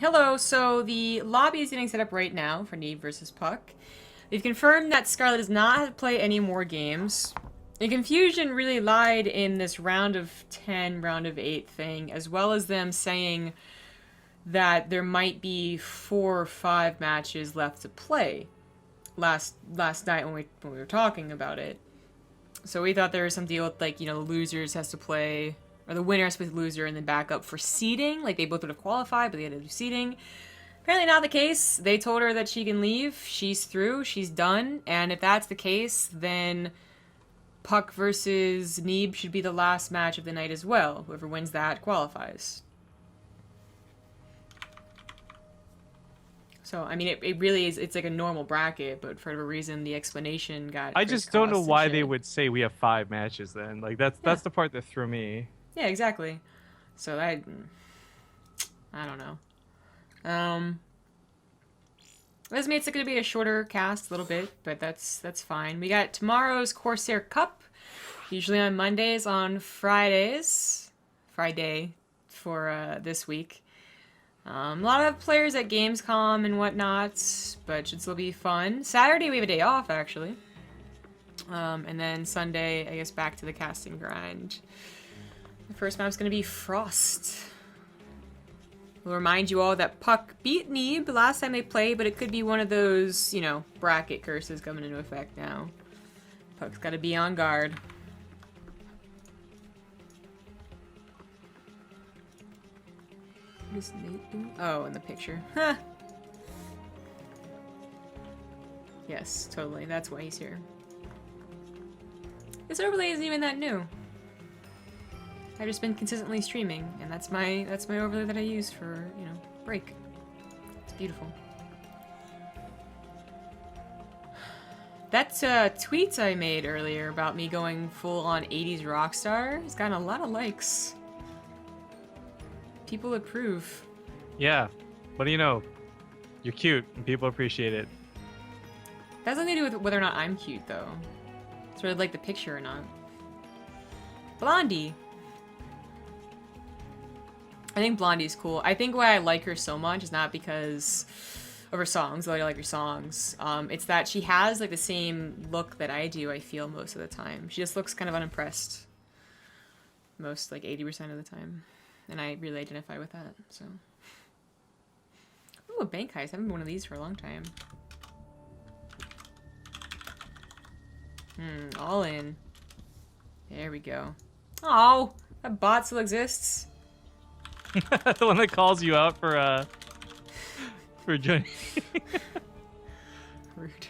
Hello, so the lobby is getting set up right now for Neeb versus puCK. They've confirmed that Scarlet does not have to play any more games. The confusion really lied in this round of 10, round of 8 thing, as well as them saying that there might be 4 or 5 matches left to play last night when we were talking about it. So we thought there was some deal with, like, the losers has to play, or the winner has to play the loser and then back up for seeding. Like, they both would have qualified, but they had to do seeding. Apparently not the case. They told her that she can leave. She's through. She's done. And if that's the case, then puCK versus Neeb should be the last match of the night as well. Whoever wins that qualifies. So, I mean, it really is, it's like a normal bracket, but for whatever reason, the explanation got I just don't know why they would say we have 5 matches then. Like, that's the part that threw me. Yeah, exactly. So, I don't know. This makes it going to be a shorter cast a little bit, but that's fine. We got tomorrow's Corsair Cup, usually on Mondays, on Friday for this week. A lot of players at Gamescom and whatnot, but should still be fun. Saturday we have a day off, actually. And then Sunday, I guess, back to the casting grind. The first map's going to be Frost. We'll remind you all that puCK beat Neeb last time they played, but it could be one of those, bracket curses coming into effect now. puCK's got to be on guard. What is Nate doing? Oh, in the picture. Huh. Yes, totally. That's why he's here. This overlay isn't even that new. I've just been consistently streaming, and that's my overlay that I use for, break. It's beautiful. That tweet I made earlier about me going full on 80s rockstar has gotten a lot of likes. People approve. Yeah, but you're cute and people appreciate it. That has nothing to do with whether or not I'm cute, though. It's really like the picture or not. Blondie. I think Blondie's cool. I think why I like her so much is not because of her songs, though I like her songs. It's that she has like the same look that I do, I feel, most of the time. She just looks kind of unimpressed. Most, like 80% of the time. And I really identify with that, so. Ooh, a bank heist. I haven't been one of these for a long time. All in. There we go. Oh, that bot still exists. The one that calls you out for joining. Rude.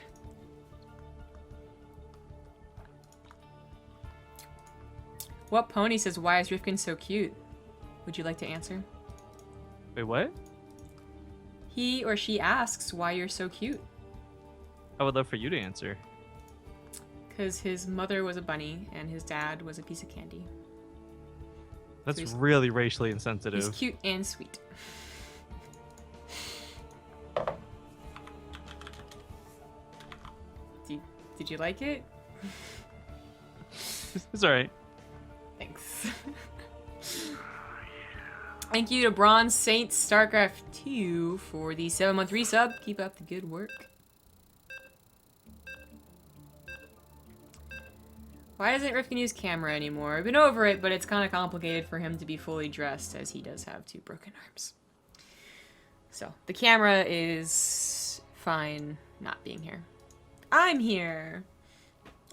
What pony says, why is Rifkin so cute? Would you like to answer? Wait, what? He or she asks why you're so cute. I would love for you to answer. Because his mother was a bunny and his dad was a piece of candy. That's So really racially insensitive. He's cute and sweet. Did you like it? It's alright. Thanks. Thank you to Bronze Saints StarCraft 2 for the 7-month resub. Keep up the good work. Why doesn't Rifkin use camera anymore? I've been over it, but it's kind of complicated for him to be fully dressed as he does have 2 broken arms. So, the camera is fine not being here. I'm here!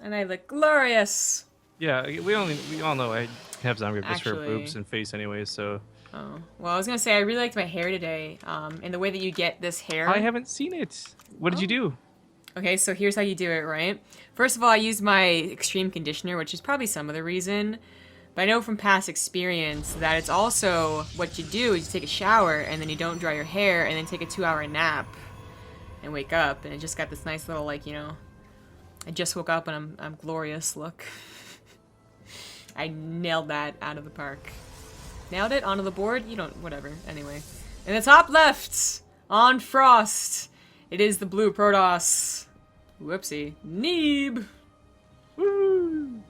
And I look glorious! Yeah, we all know I have zombie just for Actually- boobs and face anyways, so. Oh. Well, I was gonna say, I really liked my hair today. And the way that you get this hair... I haven't seen it. What did you do? Okay, so here's how you do it, right? First of all, I use my extreme conditioner, which is probably some of the reason. But I know from past experience that it's also what you do is you take a shower and then you don't dry your hair and then take a 2-hour nap and wake up. And it just got this nice little, like, I just woke up and I'm glorious look. I nailed that out of the park. Nailed it? Onto the board? You don't, whatever. Anyway. In the top left, on Frost, it is the blue Protoss. Whoopsie. Neeb! Woo!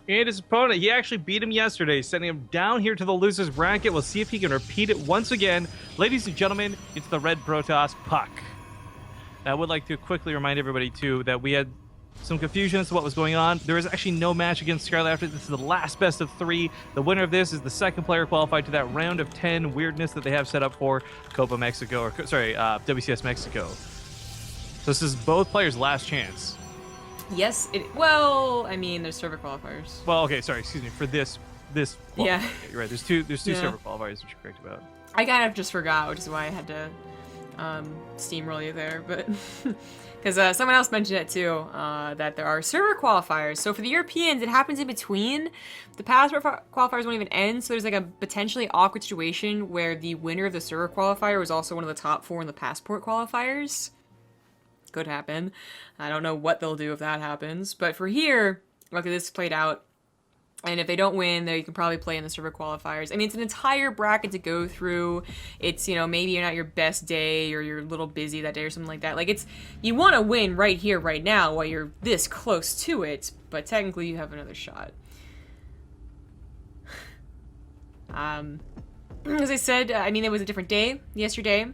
And his opponent, he actually beat him yesterday, sending him down here to the loser's bracket. We'll see if he can repeat it once again. Ladies and gentlemen, it's the Red Protoss puCK. I would like to quickly remind everybody, too, that we had some confusion as to what was going on. There is actually no match against Scarlet after this is the last best of 3. The winner of this is the second player qualified to that round of 10 weirdness that they have set up for Copa Mexico, or sorry, WCS Mexico. So this is both players' last chance. Yes, well, I mean, there's server qualifiers. Well, okay, sorry, excuse me, for this yeah, you're right. There's two Yeah. server qualifiers, which you're correct about. I kind of just forgot, which is why I had to steamroll you there, but because someone else mentioned it too, that there are server qualifiers. So for the Europeans, it happens in between. The passport qualifiers won't even end, so there's like a potentially awkward situation where the winner of the server qualifier was also one of the top 4 in the passport qualifiers. Could happen. I don't know what they'll do if that happens, but for here, okay, this played out. And if they don't win, then you can probably play in the server qualifiers. I mean, it's an entire bracket to go through. It's, you know, maybe you're not your best day or you're a little busy that day or something like that. Like, it's, you want to win right here, right now while you're this close to it, but technically you have another shot. As I said, I mean, it was a different day yesterday.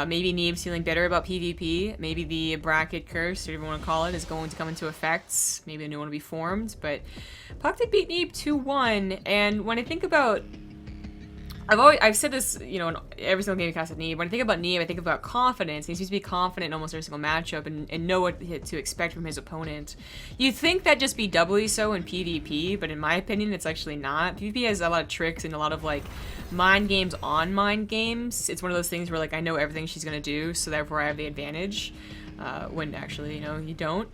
Maybe Neeb's feeling better about PvP. Maybe the bracket curse, whatever you want to call it, is going to come into effect. Maybe a new one will be formed. But puCK did beat Neeb 2-1. And when I think about... I've said this, you know, in every single game we cast with Neeb. When I think about Neeb, I think about confidence. He seems to be confident in almost every single matchup and know what to expect from his opponent. You'd think that'd just be doubly so in PvP, but in my opinion, it's actually not. PvP has a lot of tricks and a lot of, like, mind games on mind games. It's one of those things where, like, I know everything she's gonna do, so therefore I have the advantage, when actually, you know, you don't.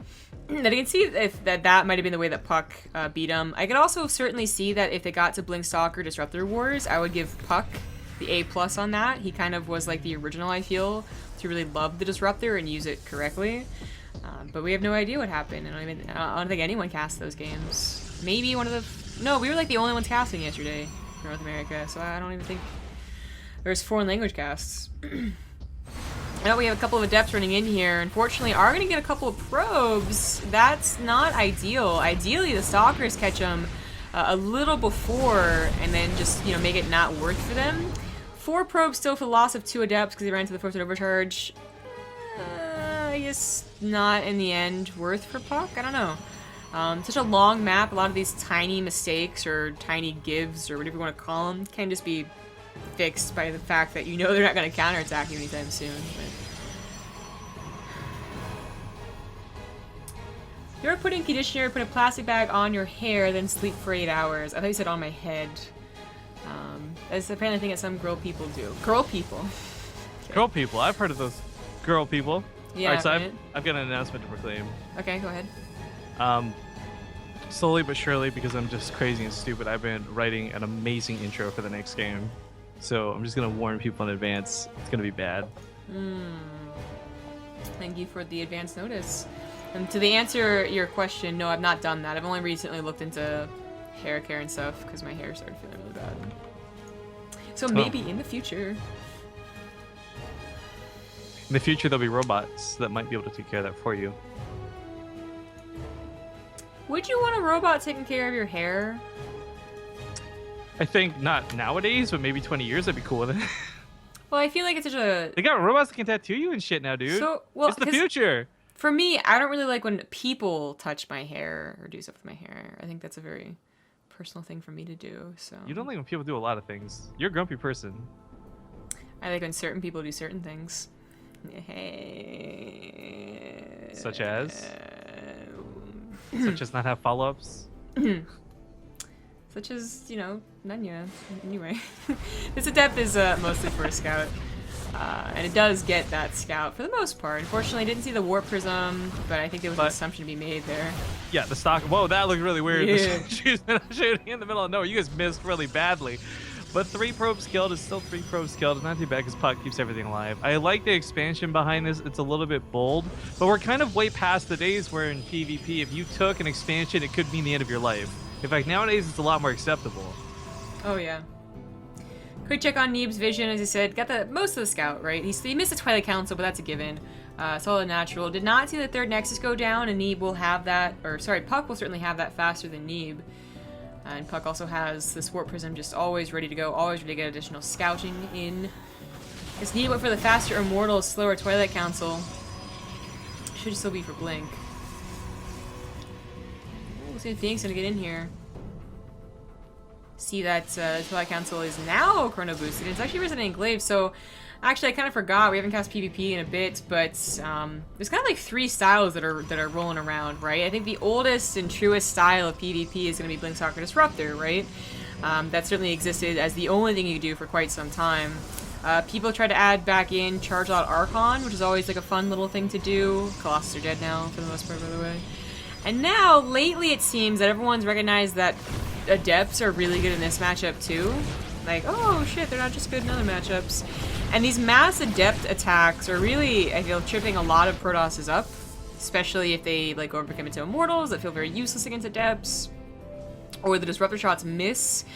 And I can see if that might have been the way that puCK beat him. I could also certainly see that if they got to Blink Stalker Disruptor Wars, I would give puCK the A+ on that. He kind of was like the original, I feel, to really love the Disruptor and use it correctly. But we have no idea what happened. I don't think anyone cast those games. Maybe one of the... No, we were like the only ones casting yesterday for North America, so I don't even think there's foreign language casts. Now we have a couple of adepts running in here. Unfortunately, are going to get a couple of probes. That's not ideal. Ideally, the stalkers catch them a little before and then just, you know, make it not worth for them. 4 probes still for the loss of 2 adepts because they ran into the first overcharge. I guess not in the end worth for puCK. I don't know. Such a long map, a lot of these tiny mistakes or tiny gives or whatever you want to call them can just be fixed by the fact that you know they're not going to counterattack you anytime soon. But... You're putting conditioner, put a plastic bag on your hair, then sleep for 8 hours. I thought you said on my head. That's apparently a thing that some girl people do. Girl people. Okay. Girl people. I've heard of those girl people. Yeah. Alright, so right? I've got an announcement to proclaim. Okay, go ahead. Slowly but surely, because I'm just crazy and stupid, I've been writing an amazing intro for the next game. So I'm just going to warn people in advance. It's going to be bad. Thank you for the advance notice. And to answer your question, no, I've not done that. I've only recently looked into hair care and stuff because my hair started feeling really bad. So maybe in the future. In the future, there'll be robots that might be able to take care of that for you. Would you want a robot taking care of your hair? I think not nowadays, but maybe 20 years, I'd be cool with it. Well, I feel like it's such a... They got robots that can tattoo you and shit now, dude. So, well, it's the future. For me, I don't really like when people touch my hair or do stuff with my hair. I think that's a very personal thing for me to do. So You don't like when people do a lot of things. You're a grumpy person. I like when certain people do certain things. Such as? Such as not have follow-ups? Such as, you know, Nanya. Anyway. This adept is mostly for a scout. And it does get that scout for the most part. Unfortunately, I didn't see the warp prism, but I think there was an assumption to be made there. Yeah, the stock. Whoa, that looked really weird. Yeah. She's shooting in the middle of nowhere. You guys missed really badly. But 3 probes killed is still 3 probes killed. It's not too bad because puCK keeps everything alive. I like the expansion behind this. It's a little bit bold, but we're kind of way past the days where in PvP, if you took an expansion, it could mean the end of your life. In fact, nowadays it's a lot more acceptable. Oh, yeah. Quick check on Neeb's vision, as I said. Got the most of the scout, right? He missed the Twilight Council, but that's a given. Solid natural. Did not see the third Nexus go down, and Neeb will have that, or sorry, puCK will certainly have that faster than Neeb. And puCK also has this Warp Prism just always ready to go, always ready to get additional scouting in. Because Neeb went for the faster Immortal, slower Twilight Council. Should still be for Blink. Let's see if Phoenix gonna get in here. See that Twilight Council is now chrono boosted. It's actually resonating glaive, so actually I kind of forgot. We haven't cast PvP in a bit, but there's kind of like 3 styles that are rolling around, right? I think the oldest and truest style of PvP is going to be Blink Stalker Disruptor, right? That certainly existed as the only thing you could do for quite some time. People try to add back in Charge Out Archon, which is always like a fun little thing to do. Colossus are dead now, for the most part, by the way. And now, lately, it seems that everyone's recognized that Adepts are really good in this matchup, too. Like, oh shit, they're not just good in other matchups. And these mass Adept attacks are really, I feel, tripping a lot of Protosses up. Especially if they, like, overcome into Immortals that feel very useless against Adepts. Or the Disruptor shots miss,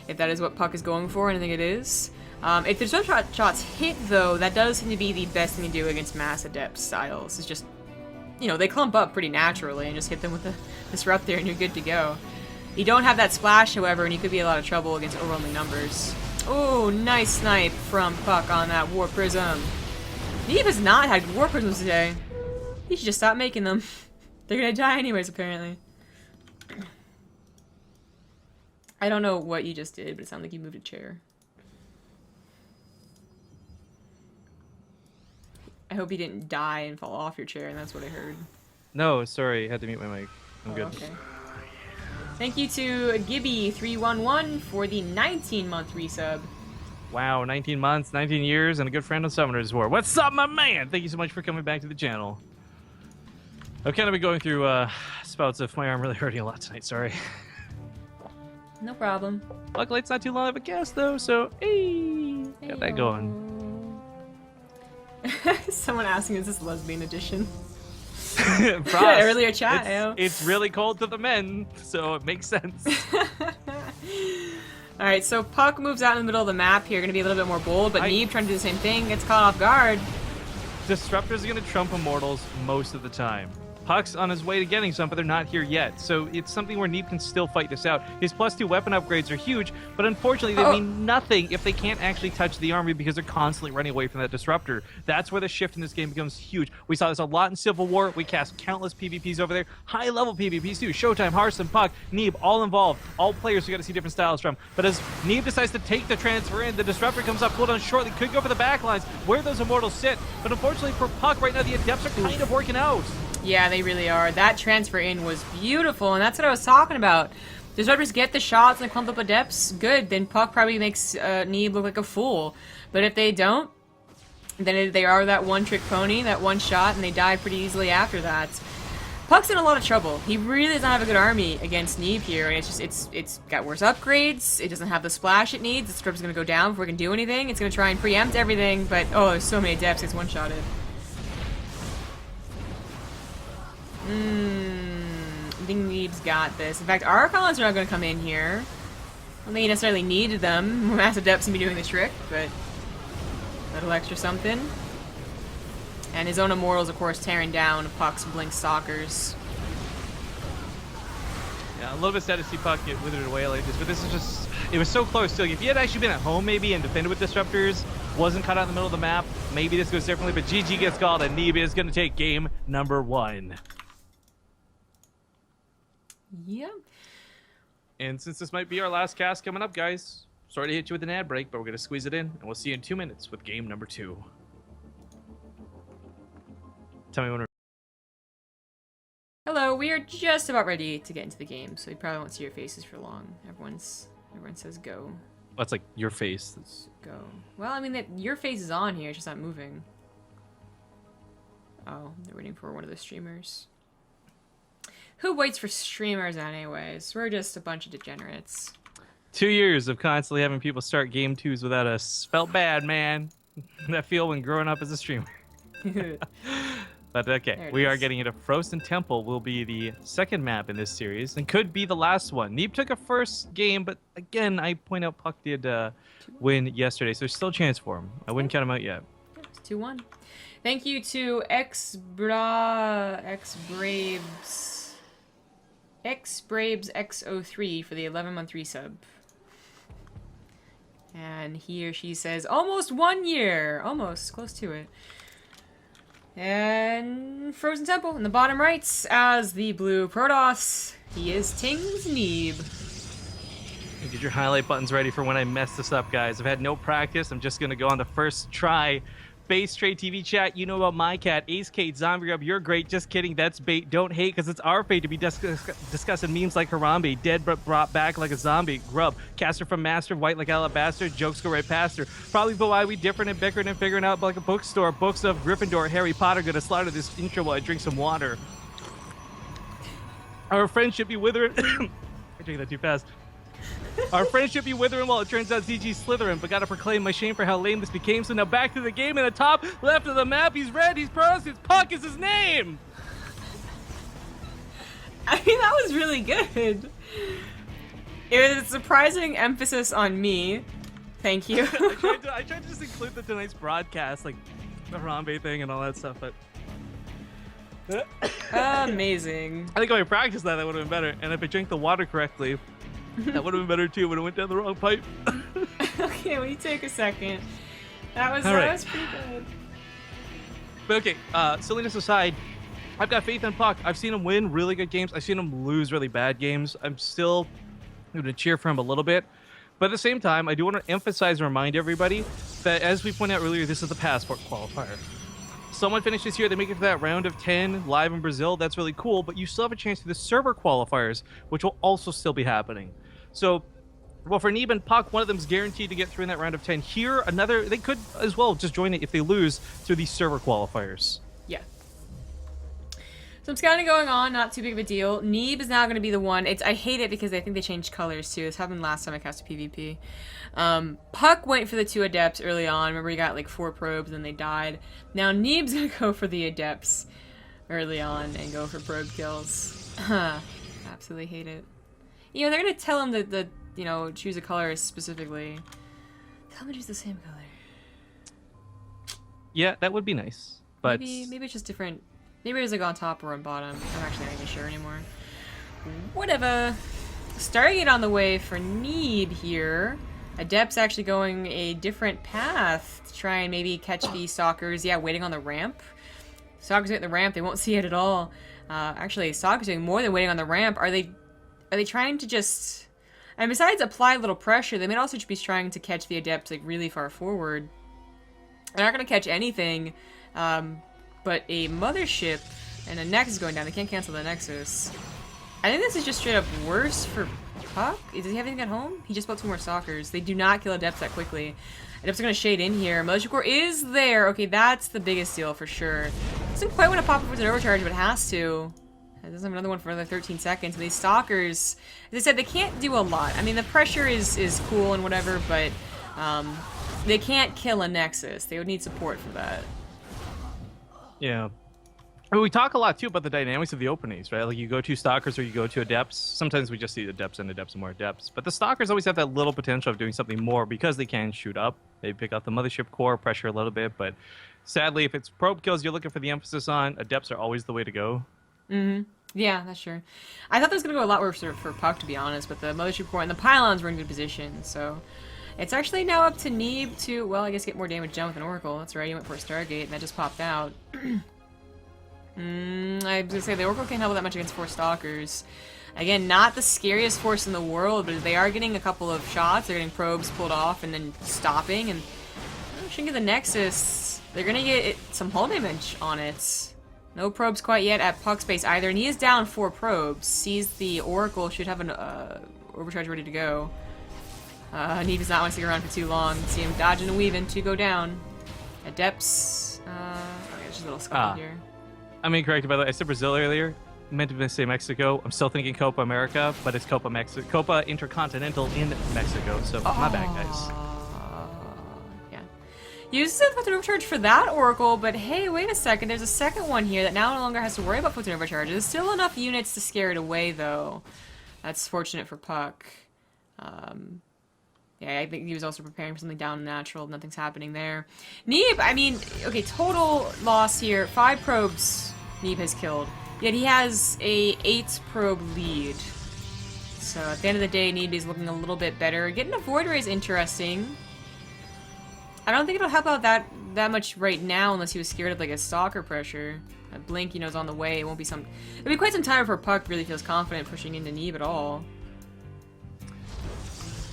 if that is what puCK is going for, and I think it is. If the Disruptor shots hit, though, that does seem to be the best thing to do against mass Adept styles. It's just, you know, they clump up pretty naturally and just hit them with the Disruptor and you're good to go. You don't have that splash, however, and you could be in a lot of trouble against overwhelming numbers. Oh, nice snipe from puCK on that Warp Prism. Neeb has not had Warp Prisms today. He should just stop making them. They're gonna die anyways, apparently. I don't know what you just did, but it sounded like you moved a chair. I hope you didn't die and fall off your chair, and that's what I heard. No, sorry, had to mute my mic. I'm good. Okay. Thank you to Gibby311 for the 19-month resub. Wow, 19 months, 19 years, and a good friend of Summoner's War. What's up, my man? Thank you so much for coming back to the channel. I've kind of been going through spouts of my arm really hurting a lot tonight, sorry. No problem. Luckily, it's not too long of a guest, though, so hey, got that going. Someone asking, is this lesbian edition? Frost, earlier chat, it's really cold to the men, so it makes sense. Alright, so puCK moves out in the middle of the map here, gonna be a little bit more bold, but Neeb trying to do the same thing, gets caught off guard. Disruptors are gonna trump Immortals most of the time. puCK's on his way to getting some, but they're not here yet. So it's something where Neeb can still fight this out. His +2 weapon upgrades are huge, but unfortunately they mean nothing if they can't actually touch the army because they're constantly running away from that Disruptor. That's where the shift in this game becomes huge. We saw this a lot in Civil War. We cast countless PvPs over there. High-level PvPs too. Showtime, Hearthstone, puCK, Neeb, all involved. All players you got to see different styles from. But as Neeb decides to take the transfer in, the Disruptor comes up, cooldown shortly, could go for the backlines where those Immortals sit. But unfortunately for puCK right now, the Adepts are kind of working out. Yeah, they really are. That transfer in was beautiful, and that's what I was talking about. Disruptors get the shots and the clump up Adepts, good. Then puCK probably makes Neeb look like a fool. But if they don't, then they are that one-trick pony, that one shot, and they die pretty easily after that. puCK's in a lot of trouble. He really does not have a good army against Neeb here, and it's got worse upgrades. It doesn't have the splash it needs. The Disruptor's going to go down before it can do anything. It's going to try and preempt everything, but oh, there's so many Adepts, it's one-shotted. I think Neeb's got this. In fact, Archons are not going to come in here. I don't think he necessarily needed them. Mass Adepts can be doing the trick, but a little extra something. And his own Immortals, of course, tearing down puCK's Blink Stalkers. Yeah, a little bit sad to see puCK get withered away like this, but this is just, it was so close still. If he had actually been at home maybe and defended with Disruptors, wasn't caught out in the middle of the map, maybe this goes differently, but GG gets called and Neeb is going to take game number 1. Yep. And since this might be our last cast coming up, guys, sorry to hit you with an ad break, but we're going to squeeze it in, and we'll see you in 2 minutes with game number 2. Tell me when we're... Hello, we are just about ready to get into the game, so you probably won't see your faces for long. Everyone says go. That's like your face. That's... Go. Well, I mean, your face is on here, it's just not moving. Oh, they're waiting for one of the streamers. Who waits for streamers anyways? We're just a bunch of degenerates. 2 years of constantly having people start game 2s without us. Felt bad, man. That feel when growing up as a streamer. But okay, we are getting into Frozen Temple. Will be the second map in this series and could be the last one. Neeb took a first game, but again, I point out puCK did win yesterday, so there's still a chance for him. I wouldn't count him out yet. It's 2-1. Thank you to X-Braves X03 for the 11-month resub. And he or she says, almost 1 year. Almost. Close to it. And Frozen Temple in the bottom right as the blue Protoss. He is Ting's Neeb. Get your highlight buttons ready for when I mess this up, guys. I've had no practice. I'm just going to go on the first try. BaseTradeTV chat, you know about my cat, Ace Kate, Zombie Grub, you're great. Just kidding, that's bait. Don't hate, because it's our fate to be discussing memes like Harambe, dead but brought back like a zombie. Grub, caster from master, white like alabaster, jokes go right past her. Probably the why we different and bickering and figuring out like a bookstore. Books of Gryffindor, Harry Potter, gonna slaughter this intro while I drink some water. Our friendship be withering. I drink that too fast. Our friendship be withering while it turns out ZG's Slytherin, but gotta proclaim my shame for how lame this became. So now back to the game in the top left of the map. He's red, he's Protoss, his puCK is his name! I mean, that was really good. It was a surprising emphasis on me. Thank you. I tried to just include the tonight's broadcast, like the Harambe thing and all that stuff, but... Amazing. I think if I practiced that would have been better. And if I drank the water correctly, that would have been better too when it went down the wrong pipe. Okay, will you take a second? That was pretty good. But okay, silliness aside, I've got faith in puCK. I've seen him win really good games. I've seen him lose really bad games. I'm still going to cheer for him a little bit. But at the same time, I do want to emphasize and remind everybody that, as we pointed out earlier, this is the passport qualifier. Someone finishes here, they make it to that round of 10 live in Brazil. That's really cool, but you still have a chance to the server qualifiers, which will also still be happening. So, well, for Neeb and puCK, one of them is guaranteed to get through in that round of 10. Here, another, they could as well just join it if they lose through these server qualifiers. Yeah. Some scouting going on, not too big of a deal. Neeb is now going to be the one. I hate it because I think they changed colors too. This happened last time I cast a PvP. puCK went for the 2 adepts early on. Remember, he got like 4 probes and they died. Now Neeb's going to go for the adepts early on and go for probe kills. Absolutely hate it. You know, they're going to tell him that you know, choose a color specifically. Tell him to choose the same color. Yeah, that would be nice. But maybe it's just different. Maybe it was like on top or on bottom. I'm actually not even sure anymore. Whatever. Stargate on the way for Neeb here. Adept's actually going a different path to try and maybe catch the stalkers. Yeah, waiting on the ramp. Stalkers at the ramp, they won't see it at all. Actually, stalkers doing more than waiting on the ramp. Are they trying to just... And besides apply a little pressure, they might also just be trying to catch the adepts like really far forward. They're not going to catch anything. But a mothership and a nexus going down. They can't cancel the nexus. I think this is just straight up worse for puCK. Does he have anything at home? He just built 2 more stalkers. They do not kill adepts that quickly. Adepts are going to shade in here. Mothership core is there. Okay, that's the biggest deal for sure. Doesn't quite want to pop up with an overcharge, but it has to. It doesn't have another one for another 13 seconds. And these stalkers, as I said, they can't do a lot. I mean, the pressure is cool and whatever, but they can't kill a nexus. They would need support for that. yeah. I mean, we talk a lot too about the dynamics of the openings, right? Like you go to stalkers or you go to adepts. Sometimes we just see adepts and more adepts. But the stalkers always have that little potential of doing something more because they can shoot up. They pick up the mothership core, pressure a little bit. But sadly, if it's probe kills you're looking for the emphasis on, adepts are always the way to go. Mm-hmm. Yeah, that's true. I thought this was going to go a lot worse for puCK, to be honest. But the mothership core and the pylons were in good position. So it's actually now up to Neeb to, well, I guess get more damage done with an Oracle. That's right, he went for a Stargate and that just popped out. I was gonna say the Oracle can't help that much against 4 stalkers. Again, not the scariest force in the world, but they are getting a couple of shots. They're getting probes pulled off and then stopping, and shouldn't get the Nexus. They're gonna get some hull damage on it. No probes quite yet at puCK space either, and he is down 4 probes. Sees the Oracle, should have an overcharge ready to go. Neeb does not want to stick around for too long. See him dodging and weaving to go down. Adepts. Okay, just a little scuffle here. I'm incorrect, by the way. I said Brazil earlier. I meant to say Mexico. I'm still thinking Copa America, but it's Copa Intercontinental in Mexico. So my bad, guys. Yeah. Uses the Photon Overcharge for that Oracle, but hey, wait a second, there's a second one here that now no longer has to worry about Photon Overcharge. There's still enough units to scare it away, though. That's fortunate for puCK. Yeah, I think he was also preparing for something down natural. Nothing's happening there. Neeb, I mean, okay, total loss here. 5 probes Neeb has killed. Yet he has a 8 probe lead. So at the end of the day, Neeb is looking a little bit better. Getting a Void Ray is interesting. I don't think it'll help out that much right now unless he was scared of like a Stalker pressure. A Blink, you know, is on the way. It won't be some... It'll be quite some time before puCK really feels confident pushing into Neeb at all.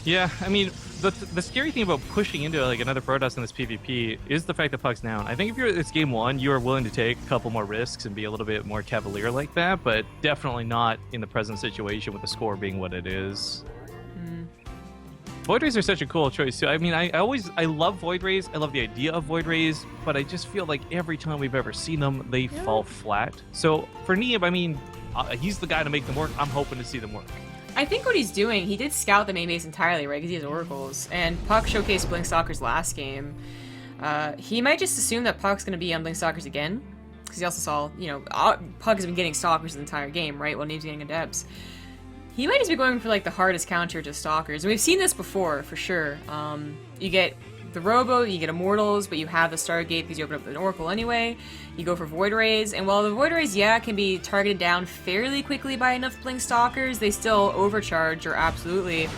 Yeah, I mean, the scary thing about pushing into like another Protoss in this PvP is the fact that puCK's down. I think if it's game 1, you are willing to take a couple more risks and be a little bit more cavalier like that, but definitely not in the present situation with the score being what it is. Void Rays are such a cool choice too. I mean, I love Void Rays. I love the idea of Void Rays, but I just feel like every time we've ever seen them, they fall flat. So for Neeb, I mean, he's the guy to make them work. I'm hoping to see them work. I think what he's doing, he did scout the main base entirely, right? Because he has oracles, and puCK showcased Blink Stalkers last game. He might just assume that puCK's going to be on Blink Stalkers again, because he also saw, you know, puCK has been getting Stalkers the entire game, right? While Neeb's getting Adepts. He might just be going for like the hardest counter to Stalkers. And we've seen this before, for sure. You get the Robo, you get Immortals, but you have the Stargate because you open up an Oracle anyway. You go for Void Rays, and while the Void Rays, yeah, can be targeted down fairly quickly by enough Blink Stalkers, they still overcharge or absolutely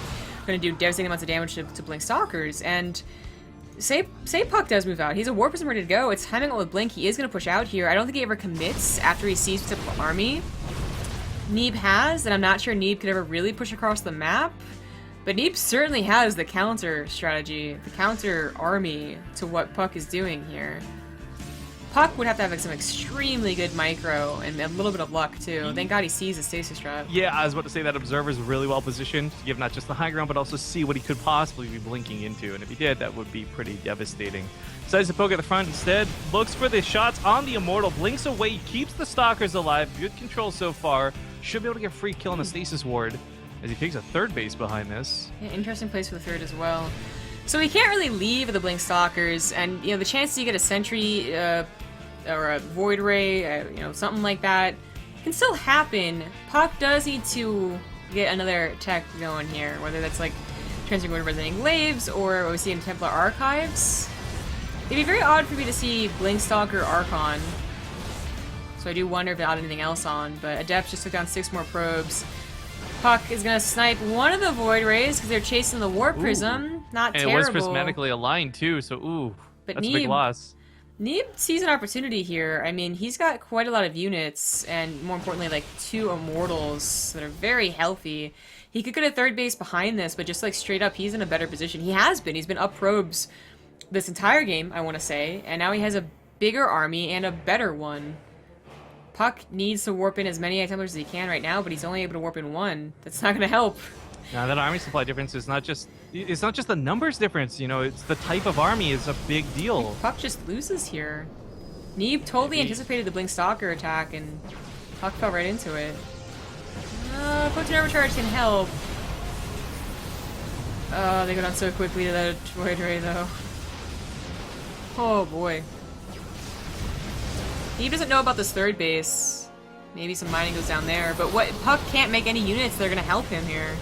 going to do devastating amounts of damage to Blink Stalkers. And say puCK does move out. He's a War Prism ready to go. It's timing out with Blink. He is going to push out here. I don't think he ever commits after he sees the typical army Neeb has, and I'm not sure Neeb could ever really push across the map. But Neeb certainly has the counter strategy, the counter army to what puCK is doing here. puCK would have to have like some extremely good micro and a little bit of luck too. Thank God he sees the stasis trap. Yeah, I was about to say that Observer's really well positioned to give not just the high ground, but also see what he could possibly be blinking into. And if he did, that would be pretty devastating. Decides to poke at the front instead, looks for the shots on the Immortal, blinks away, keeps the Stalkers alive. Good control so far. Should be able to get a free kill on the stasis ward as he takes a third base behind this. Yeah, interesting place for the third as well. So he can't really leave the Blink Stalkers, and you know the chance you get a Sentry or a Void Ray, you know, something like that, can still happen. puCK does need to get another tech going here, whether that's like transferring Resonating Glaives or what we see in Templar Archives. It'd be very odd for me to see Blink Stalker Archon. So I do wonder if it had anything else on, but Adept just took down 6 more probes. puCK is gonna snipe one of the Void Rays because they're chasing the War Prism. Not and terrible. it was prismatically aligned too, so ooh, but that's a big loss. Neeb sees an opportunity here. I mean, he's got quite a lot of units, and more importantly, like 2 Immortals that are very healthy. He could get a third base behind this, but just like straight up, he's in a better position. He has been. He's been up probes this entire game, I want to say, and now he has a bigger army and a better one. puCK needs to warp in as many Templars as he can right now, but he's only able to warp in 1. That's not going to help. Now that army supply difference is not just the numbers difference, you know, it's the type of army is a big deal. puCK just loses here. Neeb totally anticipated the Blink Stalker attack, and puCK fell right into it. Photon Overcharge can help. Oh, they go down so quickly to that Void Ray, though. Oh, boy. Neeb doesn't know about this third base. Maybe some mining goes down there, but what puCK can't make any units that are going to help him here.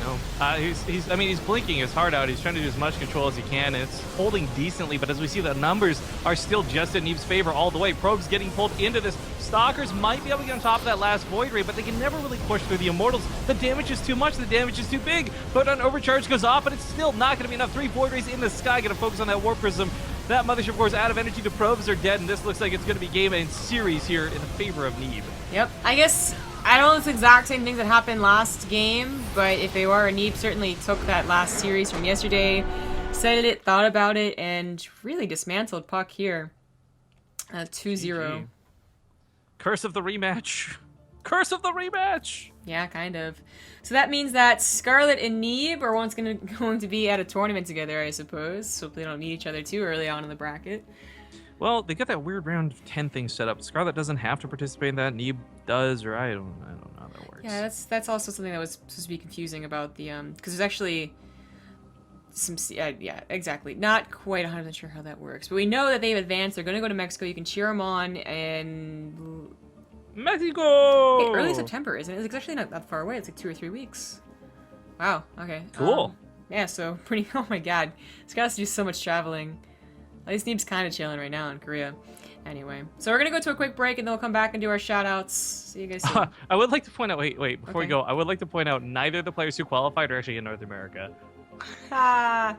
No, he's blinking his heart out. He's trying to do as much control as he can, and it's holding decently. But as we see, the numbers are still just in Neeb's favor all the way. Probes getting pulled into this. Stalkers might be able to get on top of that last Void Ray, but they can never really push through the Immortals. The damage is too much. The damage is too big. Photon Overcharge goes off, but it's still not going to be enough. 3 Void Rays in the sky. Going to focus on that War Prism. That Mothership Core's out of energy. The probes are dead, and this looks like it's going to be game and series here in the favor of Neeb. Yep, I guess I don't know if it's the exact same things that happened last game, but if they were, Neeb certainly took that last series from yesterday, said it, thought about it, and really dismantled puCK here. 2-0. Curse of the rematch. Curse of the rematch! Yeah, kind of. So that means that Scarlet and Neeb are once going to be at a tournament together, I suppose. Hope they don't meet each other too early on in the bracket. Well, they got that weird round of 10 thing set up. Scarlet doesn't have to participate in that. Neeb does, or I don't know how that works. Yeah, that's also something that was supposed to be confusing about the because there's actually yeah, exactly. Not quite 100% sure how that works, but we know that they've advanced. They're going to go to Mexico. You can cheer them on, and Mexico! hey, early September, isn't it? It's actually not that far away. It's like 2 or 3 weeks. Wow. Okay. Cool. Yeah. So pretty. Oh my God, this guy has to do so much traveling. At least Neeb's kind of chilling right now in Korea. Anyway, so we're gonna go to a quick break, and then we'll come back and do our shout-outs. See you guys soon. I would like to point out. Wait. Before we Okay. go, I would like to point out neither of the players who qualified are actually in North America. Ah.